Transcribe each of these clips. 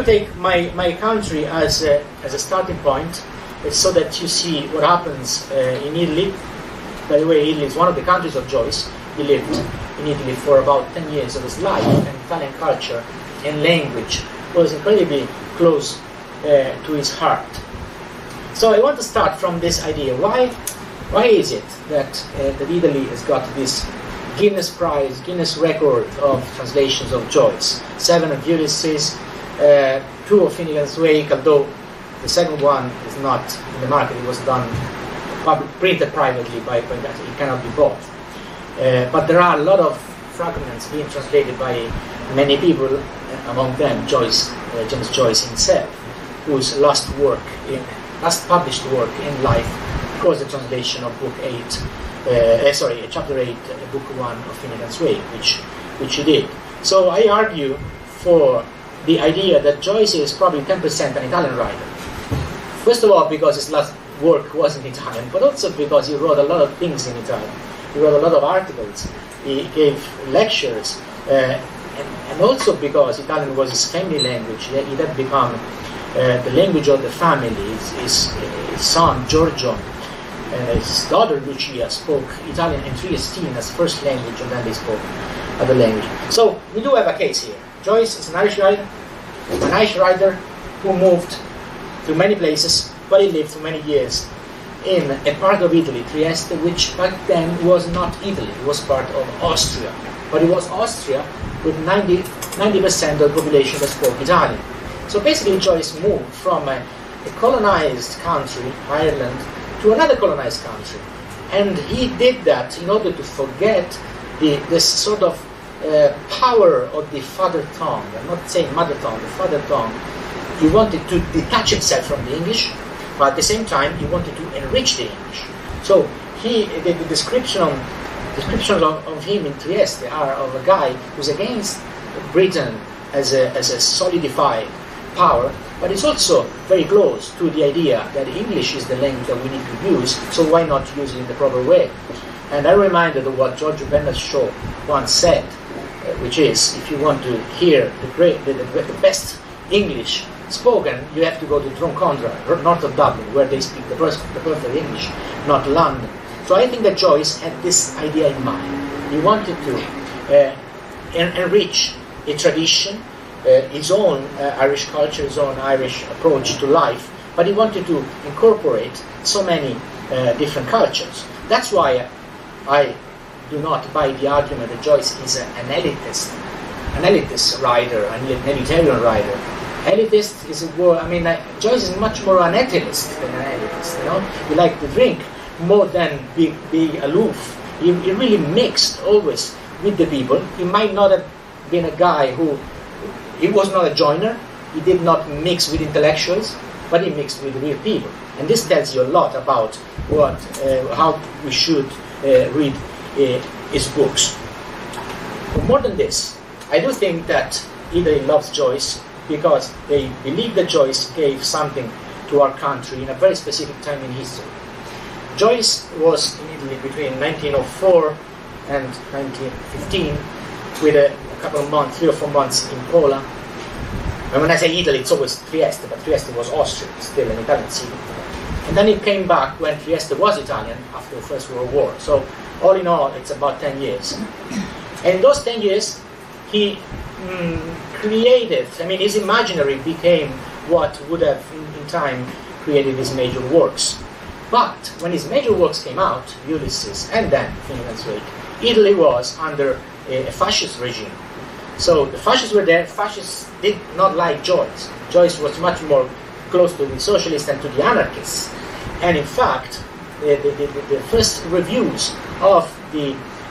to take my country as a starting point, so that you see what happens in Italy. By the way, Italy is one of the countries of Joyce. He lived in Italy for about 10 years of his life, and Italian culture and language was incredibly close to his heart. So I want to start from this idea. Why is it that Italy has got this Guinness Prize, Guinness record of translations of Joyce? 7 of Ulysses, 2 of Finnegans Wake, although the second one is not in the market. It was done, printed privately by that. It cannot be bought. But there are a lot of fragments being translated by many people, among them Joyce, James Joyce himself, whose last published work in life was the translation of Chapter 8, Book 1 of Finnegans Wake, which he did. So I argue for the idea that Joyce is probably 10% an Italian writer. First of all, because his last work was in Italian, but also because he wrote a lot of things in Italian. He wrote a lot of articles, he gave lectures, and also because Italian was his family language. It had become the language of the family. His son, Giorgio, and his daughter, Lucia, spoke Italian and Triestine as first language, and then they spoke other language. So we do have a case here. Joyce is an Irish writer who moved to many places, but he lived for many years in a part of Italy, Trieste, which back then was not Italy. It was part of Austria. But it was Austria with 90% of the population that spoke Italian. So basically Joyce moved from a colonized country, Ireland, to another colonized country. And he did that in order to forget this sort of power of the father tongue. I'm not saying mother tongue, the father tongue. He wanted to detach himself from the English, but at the same time he wanted to enrich the English. So the descriptions of him in Trieste are of a guy who's against Britain as a solidified power, but it's also very close to the idea that English is the language that we need to use, so why not use it in the proper way? And I'm reminded of what Giorgio Bernard Shaw once said, which is, if you want to hear the best English spoken, you have to go to Drumcondra, north of Dublin, where they speak the perfect English, not London. So I think that Joyce had this idea in mind. He wanted to enrich a tradition, his own Irish culture, his own Irish approach to life, but he wanted to incorporate so many different cultures. That's why I do not buy the argument that Joyce is an elitist writer, an elitarian writer. Elitist is a word. Joyce is much more an ethicist than an elitist. He liked to drink more than be aloof. He really mixed always with the people. He might not have been a guy he was not a joiner. He did not mix with intellectuals, but he mixed with real people. And this tells you a lot about how we should read his books. But more than this, I do think that Italy loves Joyce because they believe that Joyce gave something to our country in a very specific time in history. Joyce was in Italy between 1904 and 1915 with a couple of months, 3 or 4 months in Poland. And when I say Italy, it's always Trieste, but Trieste was Austria, still an Italian city. And then he came back when Trieste was Italian after the First World War. So all in all, it's about 10 years. And in those 10 years, he created, his imaginary became what would have in time created his major works. But when his major works came out, Ulysses and then Finnegans Wake, Italy was under a fascist regime. So the fascists were there. Fascists did not like Joyce. Joyce was much more close to the socialists and to the anarchists. And in fact, the first reviews of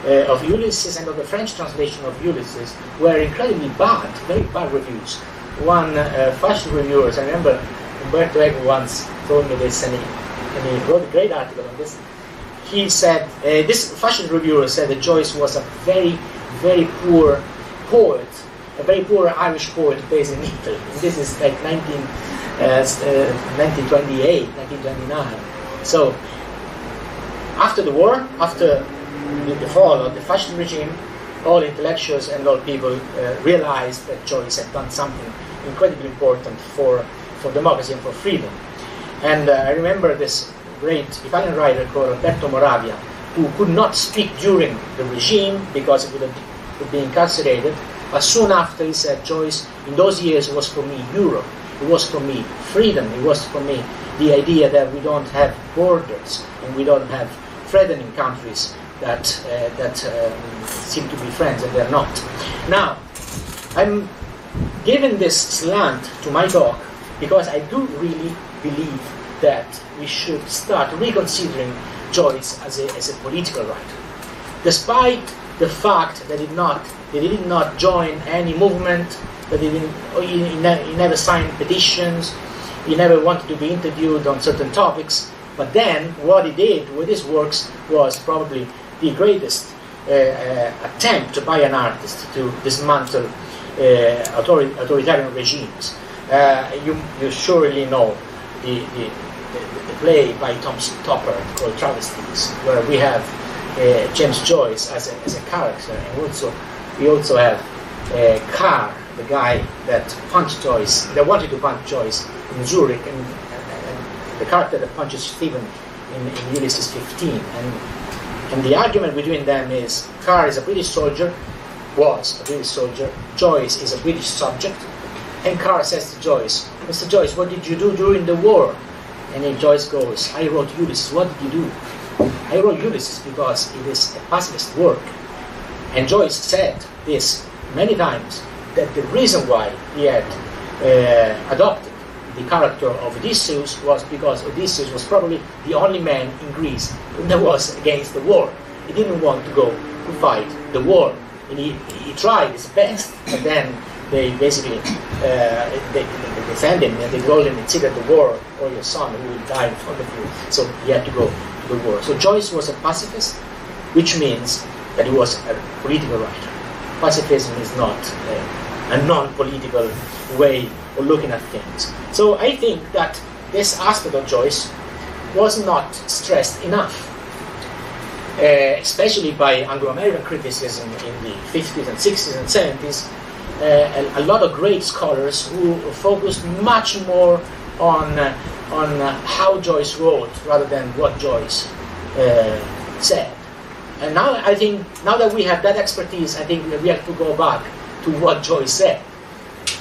Ulysses and of the French translation of Ulysses were incredibly bad, very bad reviews. One fascist reviewer, I remember Umberto Eco once told me this, and he wrote a great article on this. He said, this fascist reviewer said that Joyce was a very, very poor poet, a very poor Irish poet based in Italy. And this is like 1928, 1929. So after the war, after the fall of the fascist regime, all intellectuals and all people realized that Joyce had done something incredibly important for democracy and for freedom. And I remember this great Italian writer called Alberto Moravia, who could not speak during the regime because he would be incarcerated. But soon after he said, Joyce, in those years it was for me Europe, it was for me freedom, it was for me the idea that we don't have borders and we don't have threatening countries that seem to be friends and they're not. Now, I'm giving this slant to my talk because I do really believe that we should start reconsidering Joyce as a political writer. Despite the fact that he did not join any movement, that he never signed petitions, he never wanted to be interviewed on certain topics, but then what he did with his works was probably the greatest attempt by an artist to dismantle authoritarian regimes. You surely know the play by Thomas Topper called Travesties, where we have James Joyce as a character, and we also have Carr, the guy that punched Joyce, that wanted to punch Joyce in Zurich, and the character that punches Stephen in Ulysses 15. And the argument between them is Carr is a British soldier, was a British soldier, Joyce is a British subject, and Carr says to Joyce, Mr. Joyce, what did you do during the war? And then Joyce goes, I wrote Ulysses. What did you do? I wrote Ulysses because it is a pacifist work. And Joyce said this many times, that the reason why he had adopted the character of Odysseus was because Odysseus was probably the only man in Greece that was against the war. He didn't want to go to fight the war. And he tried his best, but then they basically they defend him and they told him, it's either the war or your son who will die in front of you. So he had to go to the war. So Joyce was a pacifist, which means that he was a political writer. Pacifism is not a non-political way of looking at things. So I think that this aspect of Joyce was not stressed enough, especially by Anglo-American criticism in the 50s and 60s and 70s. A lot of great scholars who focused much more on how Joyce wrote rather than what Joyce said. And now I think, now that we have that expertise, I think we have to go back to what Joyce said.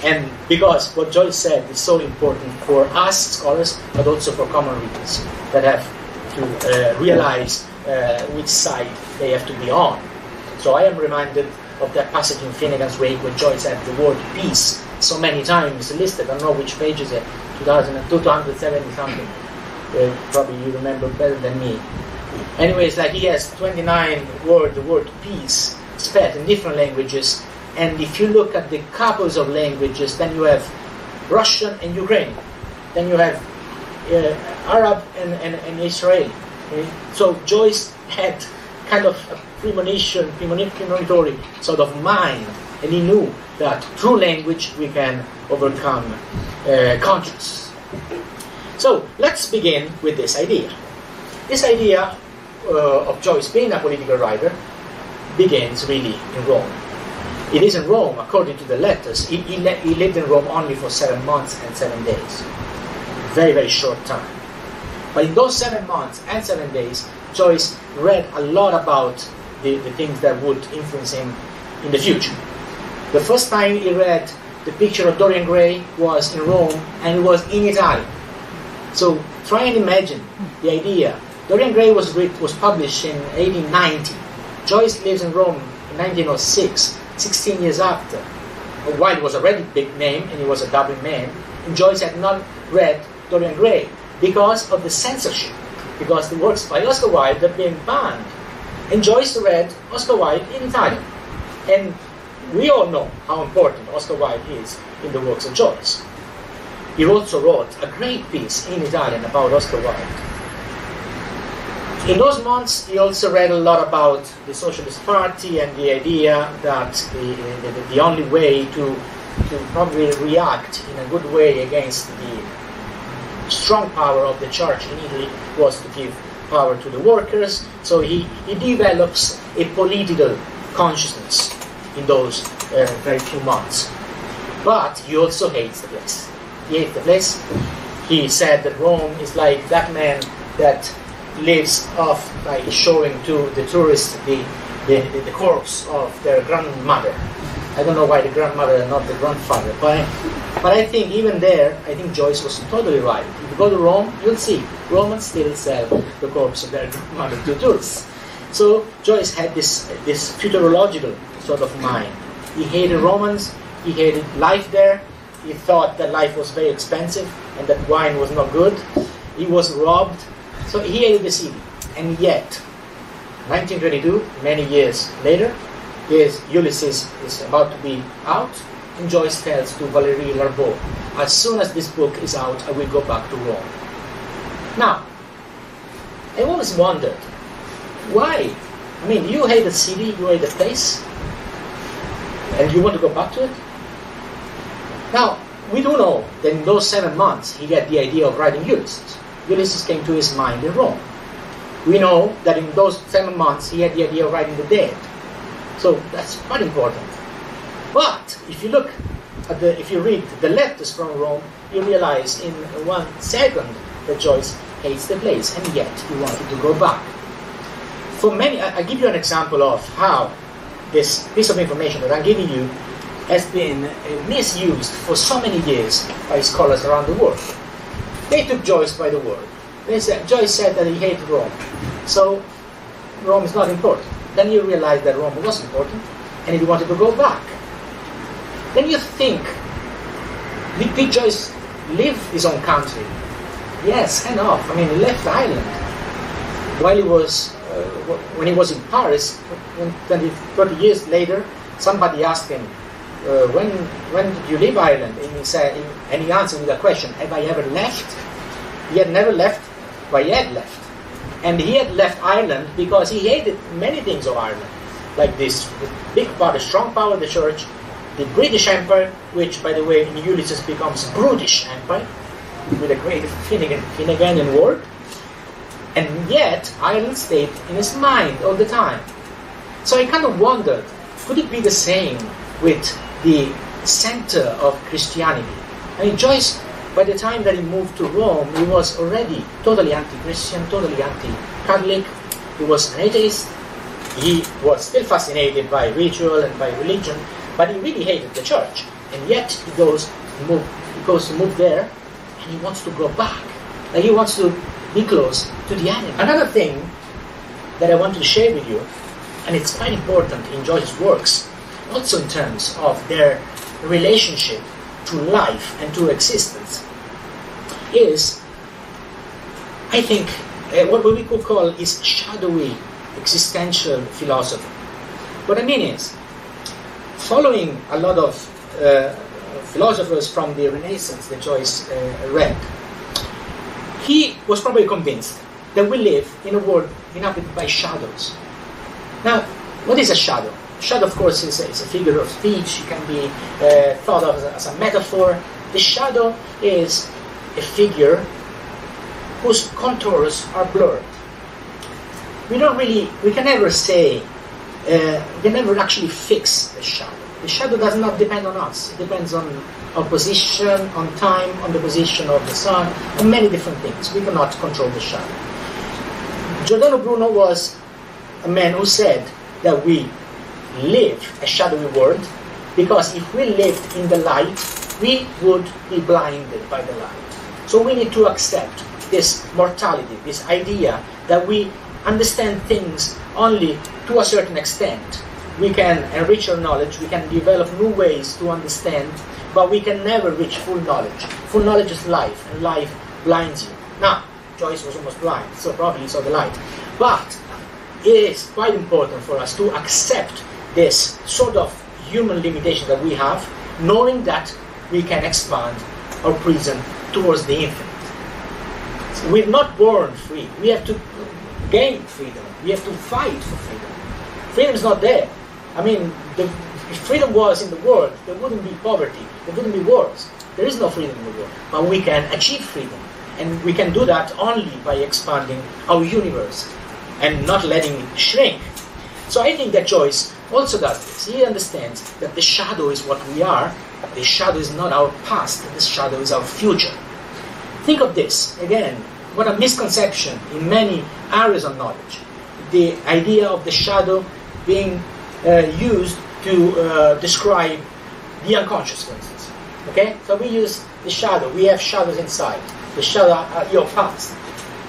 And because what Joyce said is so important for us scholars, but also for common readers that have to realize which side they have to be on. So I am reminded of that passage in Finnegans Wake where Joyce had the word peace so many times listed. I don't know which page is it, 270 something. Probably you remember better than me. Anyways, like he has 29 words, the word peace, spelled in different languages. And if you look at the couples of languages, then you have Russian and Ukrainian. Then you have Arab and Israeli. So Joyce had kind of a premonitory sort of mind, and he knew that through language we can overcome conscience. So let's begin with this idea. This idea of Joyce being a political writer begins really in Rome. It is in Rome, according to the letters. He lived in Rome only for 7 months and 7 days. Very, very short time. But in those 7 months and 7 days, Joyce read a lot about the things that would influence him in the future. The first time he read The Picture of Dorian Gray was in Rome, and it was in Italian. So try and imagine the idea. Dorian Gray was published in 1890. Joyce lives in Rome in 1906, 16 years after. While he was already a big name and he was a Dublin man, and Joyce had not read Dorian Gray because of the censorship, because the works by Oscar Wilde had been banned. And Joyce read Oscar Wilde in Italian. And we all know how important Oscar Wilde is in the works of Joyce. He also wrote a great piece in Italian about Oscar Wilde. In those months, he also read a lot about the Socialist Party and the idea that the only way to probably react in a good way against the strong power of the church in Italy was to give power to the workers. So he develops a political consciousness in those very few months. But he also hates the place. He hates the place. He said that Rome is like that man that lives off by showing to the tourists the corpse of their grandmother. I don't know why the grandmother and not the grandfather, but I think even there, I think Joyce was totally right. If you go to Rome, you'll see Romans still sell the corpse of their grandmother to tourists. So Joyce had this futurological sort of mind. He hated Romans. He hated life there. He thought that life was very expensive and that wine was not good. He was robbed. So he hated the city. And yet, 1922, many years later, Ulysses is about to be out, and Joyce tells to Valérie Larbaud, as soon as this book is out, I will go back to Rome. Now, I always wondered, why? I mean, you hate the city, you hate the place, and you want to go back to it? Now, we do know that in those 7 months, he had the idea of writing Ulysses. Ulysses came to his mind in Rome. We know that in those 7 months, he had the idea of writing The Dead. So that's quite important. But if you look at if you read the letters from Rome, you realize in 1 second that Joyce hates the place, and yet he wanted to go back. For many, I give you an example of how this piece of information that I'm giving you has been misused for so many years by scholars around the world. They took Joyce by the word. Joyce said that he hated Rome, so Rome is not important. Then you realize that Rome was important, and he wanted to go back. Then you think, did Joyce leave his own country? Yes, kind of. I mean, he left Ireland while he was, when he was in Paris. 30 years later, somebody asked him, when did you leave Ireland? And he said, and he answered with a question, have I ever left? He had never left, but he had left. And he had left Ireland because he hated many things of Ireland, like this big power, the strong power of the church, the British Empire, which, by the way, in Ulysses becomes Brutish Empire, with a great Finneganian word. And yet, Ireland stayed in his mind all the time. So I kind of wondered, could it be the same with the center of Christianity? I mean, Joyce, by the time that he moved to Rome, he was already totally anti-Christian, totally anti-Catholic. He was an atheist. He was still fascinated by ritual and by religion, but he really hated the church. And yet he goes to move there, and he wants to go back. Like he wants to be close to the enemy. Another thing that I want to share with you, and it's quite important in Joyce's works, also in terms of their relationship to life and to existence, is, I think, what we could call is shadowy existential philosophy. What I mean is, following a lot of philosophers from the Renaissance that Joyce read, he was probably convinced that we live in a world inhabited by shadows. Now, what is a shadow? Shadow, of course, is a figure of speech. It can be thought of as a metaphor. The shadow is a figure whose contours are blurred. We can never say, we can never actually fix the shadow. The shadow does not depend on us. It depends on our position, on time, on the position of the sun, on many different things. We cannot control the shadow. Giordano Bruno was a man who said that we live a shadowy world because if we lived in the light, we would be blinded by the light. So we need to accept this mortality, this idea that we understand things only to a certain extent. We can enrich our knowledge, we can develop new ways to understand, but we can never reach full knowledge. Full knowledge is life, and life blinds you. Now, Joyce was almost blind, so probably he saw the light. But it is quite important for us to accept this sort of human limitation that we have, knowing that we can expand our prison towards the infinite. So we're not born free. We have to gain freedom. We have to fight for freedom. Freedom is not there. I mean, if freedom was in the world, there wouldn't be poverty, there wouldn't be wars. There is no freedom in the world. But we can achieve freedom. And we can do that only by expanding our universe and not letting it shrink. So I think that Joyce also does this. He understands that the shadow is what we are. The shadow is not our past. The shadow is our future. Think of this, again, what a misconception in many areas of knowledge. The idea of the shadow being used to describe the unconscious, for instance. Okay? So we use the shadow. We have shadows inside. The shadow are your past.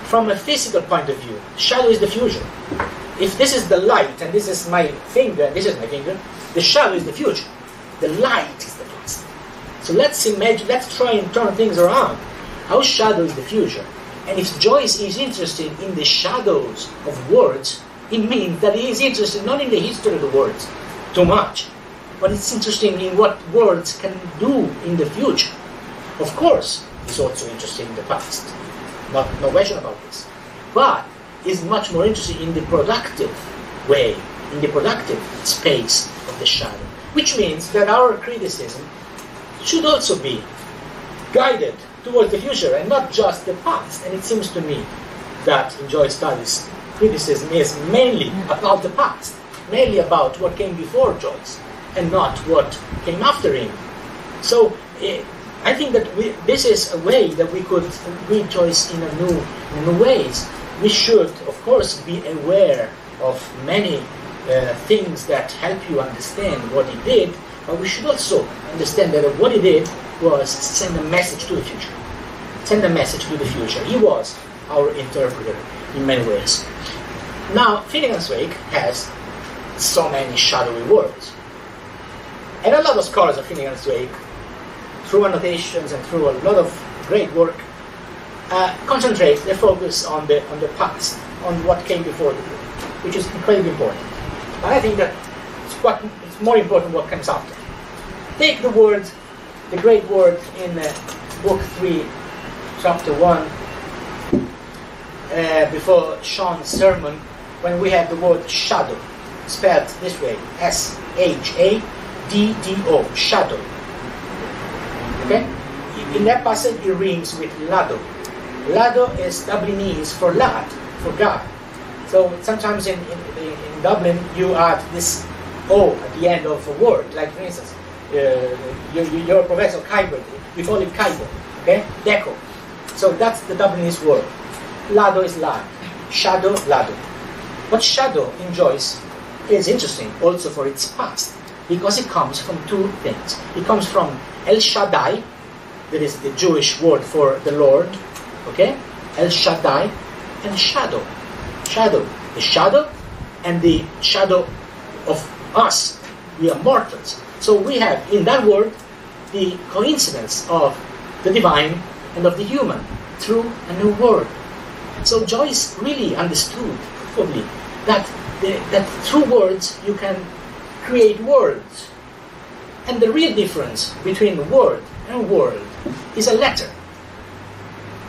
From a physical point of view, shadow is the future. If this is the light, and this is my finger, the shadow is the future. The light is the past. So let's imagine, let's try and turn things around. Our shadow is the future. And if Joyce is interested in the shadows of words, it means that he is interested not in the history of the words too much, but it's interesting in what words can do in the future. Of course, he's also interested in the past. No question about this. But is much more interested in the productive way, in the productive space of the shadow. Which means that our criticism should also be guided towards the future and not just the past. And it seems to me that in Joyce studies, criticism is mainly about the past, mainly about what came before Joyce and not what came after him. So I think that this is a way that we could read Joyce in new ways. We should, of course, be aware of many things that help you understand what he did, but we should also understand that what he did was send a message to the future. Send a message to the future. He was our interpreter in many ways. Now, Finnegans Wake has so many shadowy words. And a lot of scholars of Finnegans Wake, through annotations and through a lot of great work, concentrate their focus on the past, on what came before the book, which is incredibly important. But I think that it's more important what comes after. Take the word, the great word in Book 3, Chapter 1, before Sean's sermon, when we have the word shadow, spelled this way, S-H-A-D-D-O, shadow. Okay? In that passage, it rhymes with lado. Lado is Dublinese for lad, for God. So sometimes in Dublin, you add this O at the end of a word. Like, for instance, your professor, Kaiber, we call it Kaiber, okay? Deco. So that's the Dublinese word. Lado is lad. Shadow, lado. But shadow in Joyce is interesting also for its past, because it comes from two things. It comes from El Shaddai, that is the Jewish word for the Lord, okay? El Shaddai, and shadow. Shadow. The shadow and the shadow of us. We are mortals. So we have in that word the coincidence of the divine and of the human through a new word. So Joyce really understood, probably, that through words you can create worlds. And the real difference between word and world is a letter.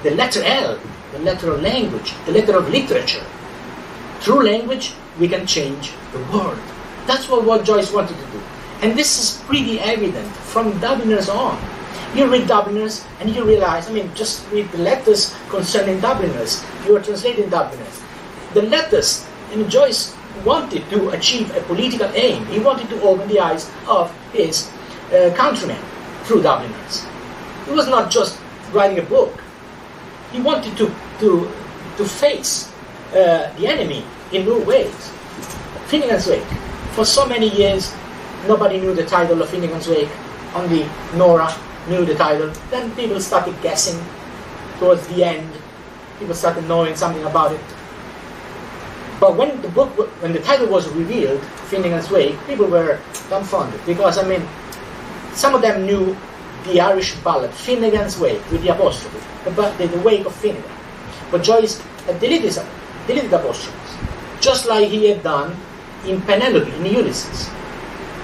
The letter L, the letter of language, the letter of literature. Through language, we can change the world. That's what Joyce wanted to do. And this is pretty evident from Dubliners on. You read Dubliners and you realize, just read the letters concerning Dubliners. You are translating Dubliners. The letters, Joyce wanted to achieve a political aim. He wanted to open the eyes of his countrymen through Dubliners. He was not just writing a book. He wanted to face the enemy in new ways. Finnegans Wake. For so many years, nobody knew the title of Finnegans Wake. Only Nora knew the title. Then people started guessing. Towards the end, people started knowing something about it. But when the title was revealed, Finnegans Wake, people were dumbfounded because some of them knew the Irish ballad Finnegans Wake with the apostrophe, the Wake of Finnegan. But Joyce had deleted apostrophes, just like he had done in Penelope, in Ulysses.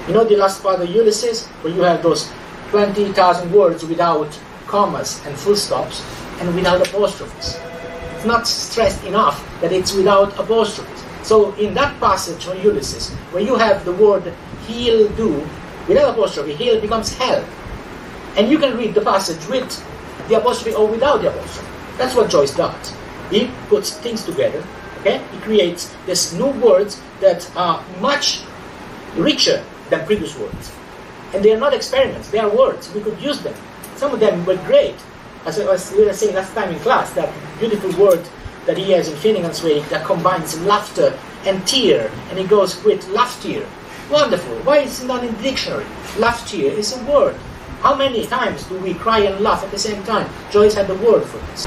You know the last part of Ulysses, where you have those 20,000 words without commas and full stops and without apostrophes. It's not stressed enough that it's without apostrophes. So in that passage from Ulysses, where you have the word he'll do without apostrophe, he'll becomes hell. And you can read the passage with the apostrophe or without the apostrophe. That's what Joyce does. He puts things together, okay? He creates these new words that are much richer than previous words. And they are not experiments, they are words. We could use them. Some of them were great. As we were saying last time in class, that beautiful word that he has in Finnegans' way that combines laughter and tear, and it goes with laughter. Wonderful. Why is it not in the dictionary? Laughter is a word. How many times do we cry and laugh at the same time? Joyce had the word for this.